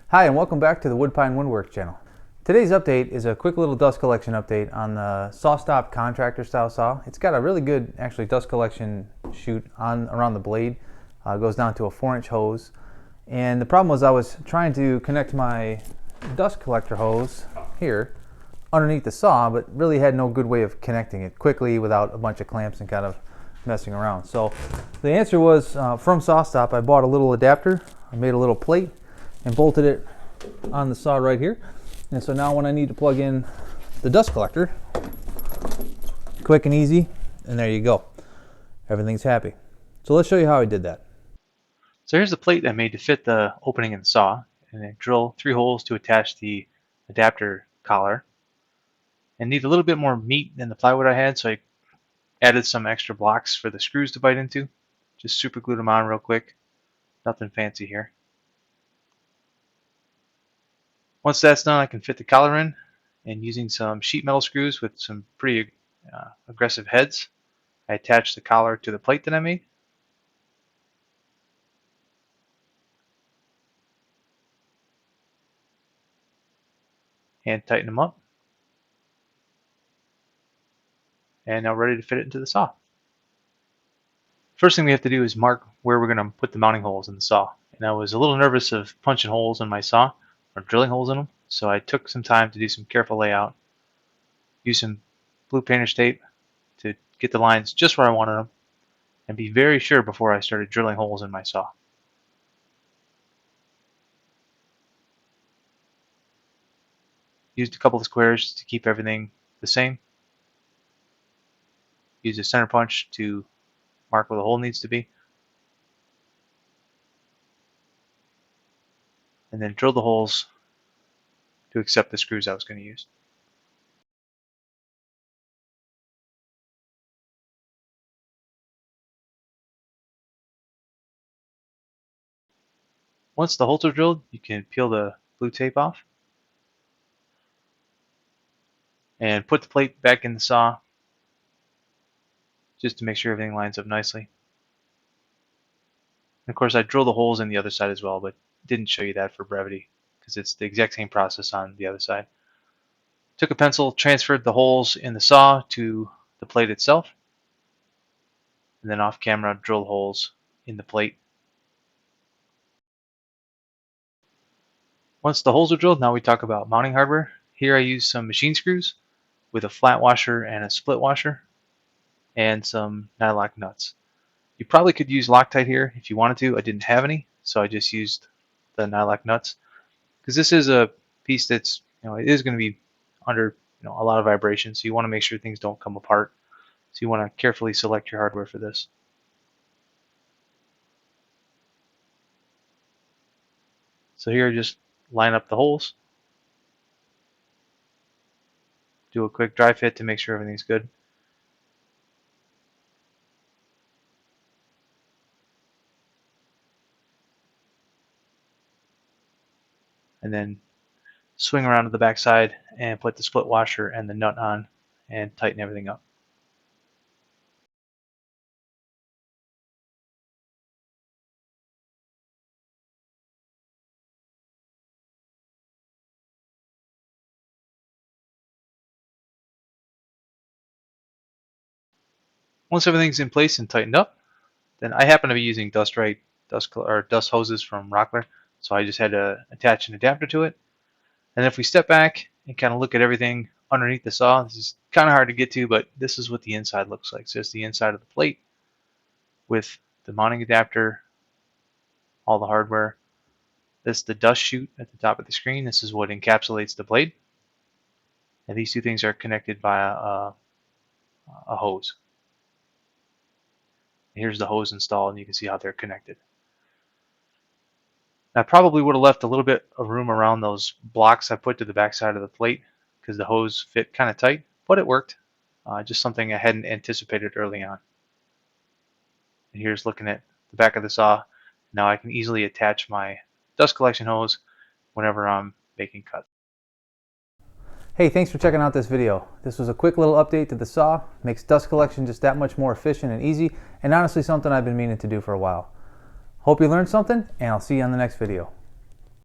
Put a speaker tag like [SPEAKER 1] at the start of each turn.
[SPEAKER 1] Hi, and welcome back to the Woodpine Woodwork channel. Today's update is a quick little dust collection update on the Sawstop contractor style saw. It's got a really good dust collection chute on around the blade. It goes down to a 4-inch hose. And the problem was I was trying to connect my dust collector hose here underneath the saw, but really had no good way of connecting it quickly without a bunch of clamps and kind of messing around. So the answer was from Sawstop. I bought a little adapter. I made a little plate and bolted it on the saw right here. And so now when I need to plug in the dust collector, quick and easy, and there you go. Everything's happy. So let's show you how I did that.
[SPEAKER 2] So here's the plate I made to fit the opening in the saw, and I drill 3 holes to attach the adapter collar. And need a little bit more meat than the plywood I had, so I added some extra blocks for the screws to bite into. Just super glued them on real quick. Nothing fancy here. Once that's done, I can fit the collar in, and using some sheet metal screws with some pretty aggressive heads, I attach the collar to the plate that I made. And tighten them up. And now ready to fit it into the saw. First thing we have to do is mark where we're going to put the mounting holes in the saw. And I was a little nervous of punching holes in my saw, or drilling holes in them, so I took some time to do some careful layout. Use some blue painter's tape to get the lines just where I wanted them, and be very sure before I started drilling holes in my saw. Used a couple of squares to keep everything the same. Used a center punch to mark where the hole needs to be. And then drill the holes to accept the screws I was going to use. Once the holes are drilled, you can peel the blue tape off and put the plate back in the saw just to make sure everything lines up nicely. And of course, I drill the holes in the other side as well, but didn't show you that for brevity because it's the exact same process on the other side. Took a pencil, transferred the holes in the saw to the plate itself, and then off camera drill holes in the plate. Once the holes are drilled, now we talk about mounting hardware. Here I use some machine screws with a flat washer and a split washer and some nylock nuts. You probably could use Loctite here if you wanted to. I didn't have any, so I just used the nylock nuts because this is a piece that's, it is going to be under a lot of vibration, so you want to make sure things don't come apart. So you want to carefully select your hardware for this. So here, just line up the holes, do a quick dry fit to make sure everything's good. And then swing around to the back side and put the split washer and the nut on and tighten everything up. Once everything's in place and tightened up, then I happen to be using dust hoses from Rockler, so I just had to attach an adapter to it. And if we step back and kind of look at everything underneath the saw, this is kind of hard to get to, but this is what the inside looks like. So it's the inside of the plate with the mounting adapter, all the hardware. This is the dust chute at the top of the screen. This is what encapsulates the blade. And these two things are connected via a hose. Here's the hose installed, and you can see how they're connected. I probably would have left a little bit of room around those blocks I put to the back side of the plate because the hose fit kind of tight, but it worked. Just something I hadn't anticipated early on. And here's looking at the back of the saw. Now I can easily attach my dust collection hose whenever I'm making cuts.
[SPEAKER 1] Hey, thanks for checking out this video. This was a quick little update to the saw. Makes dust collection just that much more efficient and easy, and honestly something I've been meaning to do for a while. Hope you learned something, and I'll see you on the next video.